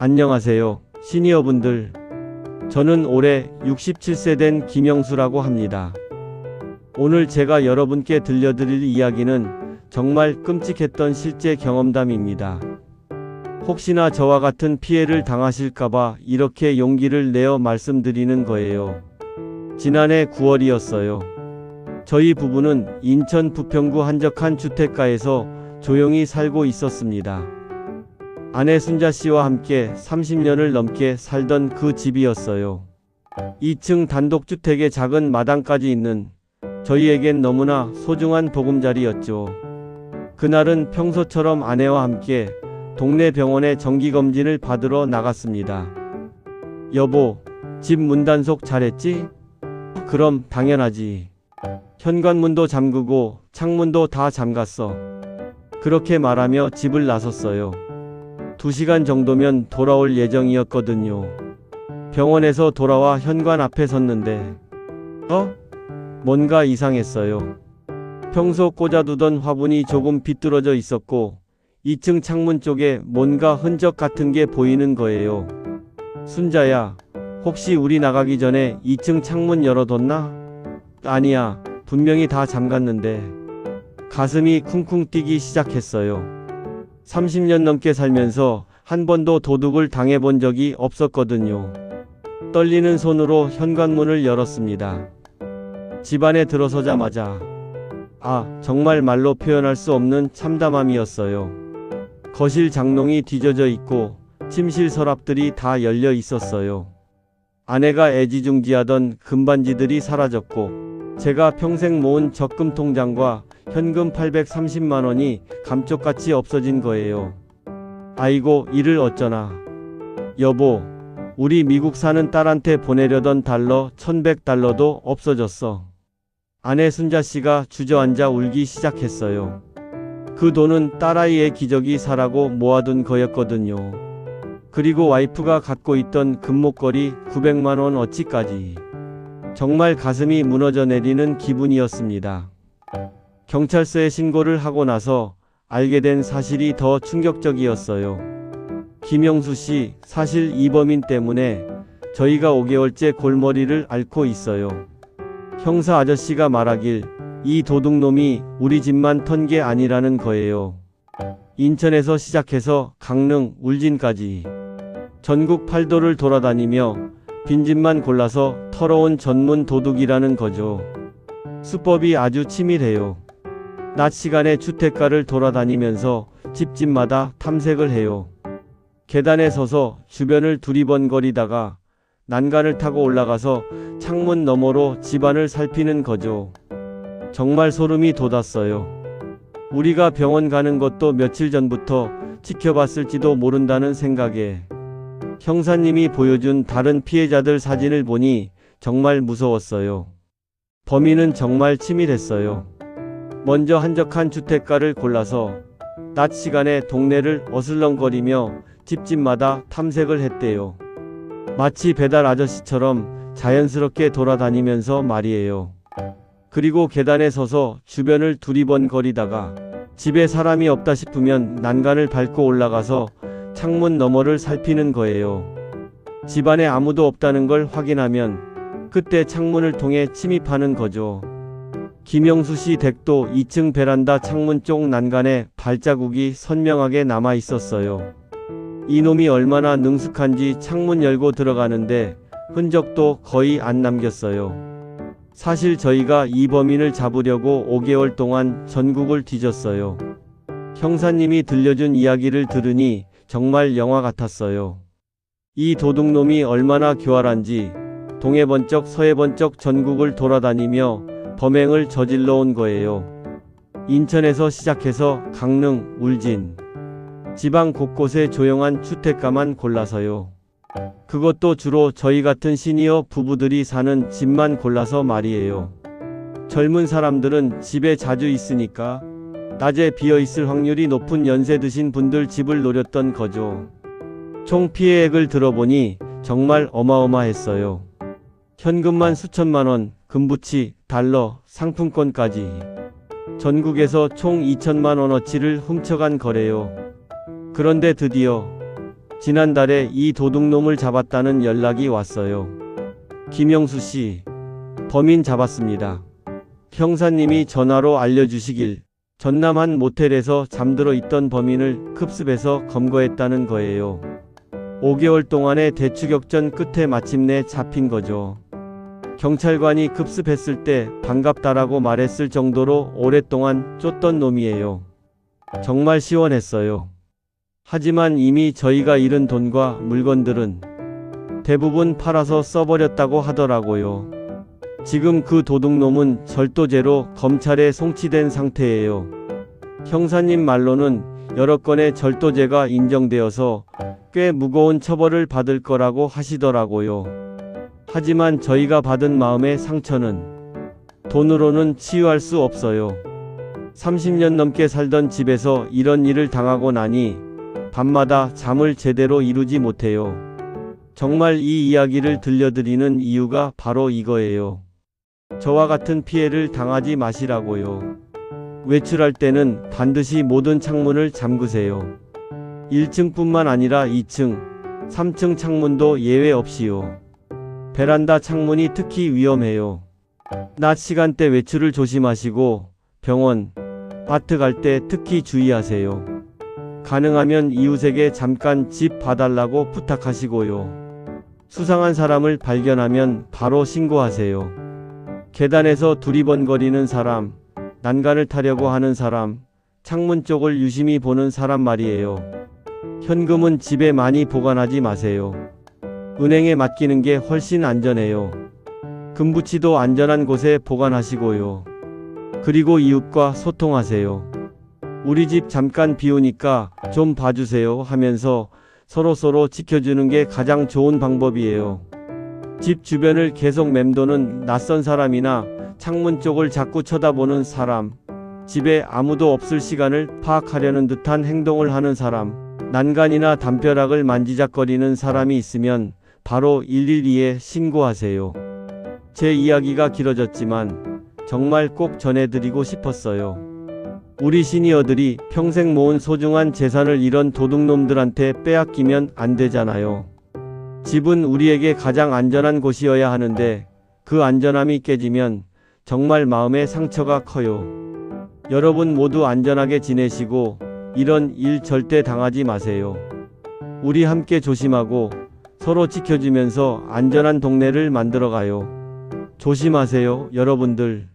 안녕하세요, 시니어분들. 저는 올해 67세 된 김영수라고 합니다. 오늘 제가 여러분께 들려드릴 이야기는 정말 끔찍했던 실제 경험담입니다. 혹시나 저와 같은 피해를 당하실까봐 이렇게 용기를 내어 말씀드리는 거예요. 지난해 9월이었어요. 저희 부부는 인천 부평구 한적한 주택가에서 조용히 살고 있었습니다. 아내 순자 씨와 함께 30년을 넘게 살던 그 집이었어요. 2층 단독주택의 작은 마당까지 있는 저희에겐 너무나 소중한 보금자리였죠. 그날은 평소처럼 아내와 함께 동네 병원에 정기검진을 받으러 나갔습니다. 여보, 집 문단속 잘했지? 그럼 당연하지. 현관문도 잠그고 창문도 다 잠갔어. 그렇게 말하며 집을 나섰어요. 2시간 정도면 돌아올 예정이었거든요. 병원에서 돌아와 현관 앞에 섰는데 뭔가 이상했어요. 평소 꽂아두던 화분이 조금 비뚤어져 있었고 2층 창문 쪽에 뭔가 흔적 같은 게 보이는 거예요. 순자야, 혹시 우리 나가기 전에 2층 창문 열어뒀나? 아니야, 분명히 다 잠갔는데. 가슴이 쿵쿵 뛰기 시작했어요. 30년 넘게 살면서 한 번도 도둑을 당해본 적이 없었거든요. 떨리는 손으로 현관문을 열었습니다. 집 안에 들어서자마자 정말 말로 표현할 수 없는 참담함이었어요. 거실 장롱이 뒤져져 있고 침실 서랍들이 다 열려 있었어요. 아내가 애지중지하던 금반지들이 사라졌고 제가 평생 모은 적금 통장과 현금 830만 원이 감쪽같이 없어진 거예요. 아이고, 이를 어쩌나. 여보, 우리 미국 사는 딸한테 보내려던 달러 1100달러도 없어졌어. 아내 순자 씨가 주저앉아 울기 시작했어요. 그 돈은 딸아이의 기저귀 사라고 모아둔 거였거든요. 그리고 와이프가 갖고 있던 금목걸이 900만 원 어치까지. 정말 가슴이 무너져 내리는 기분이었습니다. 경찰서에 신고를 하고 나서 알게 된 사실이 더 충격적이었어요. 김영수 씨, 사실 이 범인 때문에 저희가 5개월째 골머리를 앓고 있어요. 형사 아저씨가 말하길 이 도둑놈이 우리 집만 턴 게 아니라는 거예요. 인천에서 시작해서 강릉, 울진까지 전국 8도를 돌아다니며 빈집만 골라서 털어온 전문 도둑이라는 거죠. 수법이 아주 치밀해요. 낮 시간에 주택가를 돌아다니면서 집집마다 탐색을 해요. 계단에 서서 주변을 두리번거리다가 난간을 타고 올라가서 창문 너머로 집안을 살피는 거죠. 정말 소름이 돋았어요. 우리가 병원 가는 것도 며칠 전부터 지켜봤을지도 모른다는 생각에 형사님이 보여준 다른 피해자들 사진을 보니 정말 무서웠어요. 범인은 정말 치밀했어요. 먼저 한적한 주택가를 골라서 낮 시간에 동네를 어슬렁거리며 집집마다 탐색을 했대요. 마치 배달 아저씨처럼 자연스럽게 돌아다니면서 말이에요. 그리고 계단에 서서 주변을 두리번거리다가 집에 사람이 없다 싶으면 난간을 밟고 올라가서 창문 너머를 살피는 거예요. 집안에 아무도 없다는 걸 확인하면 그때 창문을 통해 침입하는 거죠. 김영수 씨 댁도 2층 베란다 창문 쪽 난간에 발자국이 선명하게 남아 있었어요. 이놈이 얼마나 능숙한지 창문 열고 들어가는데 흔적도 거의 안 남겼어요. 사실 저희가 이 범인을 잡으려고 5개월 동안 전국을 뒤졌어요. 형사님이 들려준 이야기를 들으니 정말 영화 같았어요. 이 도둑놈이 얼마나 교활한지 동해 번쩍 서해 번쩍 전국을 돌아다니며 범행을 저질러 온 거예요. 인천에서 시작해서 강릉, 울진, 지방 곳곳에 조용한 주택가만 골라서요. 그것도 주로 저희 같은 시니어 부부들이 사는 집만 골라서 말이에요. 젊은 사람들은 집에 자주 있으니까 낮에 비어있을 확률이 높은 연세 드신 분들 집을 노렸던 거죠. 총 피해액을 들어보니 정말 어마어마했어요. 현금만 수천만 원, 금부치, 달러, 상품권까지 전국에서 총 2천만 원어치를 훔쳐간 거래요. 그런데 드디어 지난달에 이 도둑놈을 잡았다는 연락이 왔어요. 김영수 씨, 범인 잡았습니다. 형사님이 전화로 알려주시길. 전남 한 모텔에서 잠들어 있던 범인을 급습해서 검거했다는 거예요. 5개월 동안의 대추격전 끝에 마침내 잡힌 거죠. 경찰관이 급습했을 때 반갑다라고 말했을 정도로 오랫동안 쫓던 놈이에요. 정말 시원했어요. 하지만 이미 저희가 잃은 돈과 물건들은 대부분 팔아서 써버렸다고 하더라고요. 지금 그 도둑놈은 절도죄로 검찰에 송치된 상태예요. 형사님 말로는 여러 건의 절도죄가 인정되어서 꽤 무거운 처벌을 받을 거라고 하시더라고요. 하지만 저희가 받은 마음의 상처는 돈으로는 치유할 수 없어요. 30년 넘게 살던 집에서 이런 일을 당하고 나니 밤마다 잠을 제대로 이루지 못해요. 정말 이 이야기를 들려드리는 이유가 바로 이거예요. 저와 같은 피해를 당하지 마시라고요. 외출할 때는 반드시 모든 창문을 잠그세요. 1층뿐만 아니라 2층, 3층 창문도 예외 없이요. 베란다 창문이 특히 위험해요. 낮 시간대 외출을 조심하시고 병원, 마트 갈 때 특히 주의하세요. 가능하면 이웃에게 잠깐 집 봐달라고 부탁하시고요. 수상한 사람을 발견하면 바로 신고하세요. 계단에서 두리번거리는 사람, 난간을 타려고 하는 사람, 창문 쪽을 유심히 보는 사람 말이에요. 현금은 집에 많이 보관하지 마세요. 은행에 맡기는 게 훨씬 안전해요. 금부치도 안전한 곳에 보관하시고요. 그리고 이웃과 소통하세요. 우리 집 잠깐 비우니까 좀 봐주세요 하면서 서로서로 지켜주는 게 가장 좋은 방법이에요. 집 주변을 계속 맴도는 낯선 사람이나 창문 쪽을 자꾸 쳐다보는 사람, 집에 아무도 없을 시간을 파악하려는 듯한 행동을 하는 사람, 난간이나 담벼락을 만지작거리는 사람이 있으면 바로 112에 신고하세요. 제 이야기가 길어졌지만 정말 꼭 전해드리고 싶었어요. 우리 시니어들이 평생 모은 소중한 재산을 이런 도둑놈들한테 빼앗기면 안 되잖아요. 집은 우리에게 가장 안전한 곳이어야 하는데 그 안전함이 깨지면 정말 마음의 상처가 커요. 여러분 모두 안전하게 지내시고 이런 일 절대 당하지 마세요. 우리 함께 조심하고 서로 지켜주면서 안전한 동네를 만들어가요. 조심하세요, 여러분들.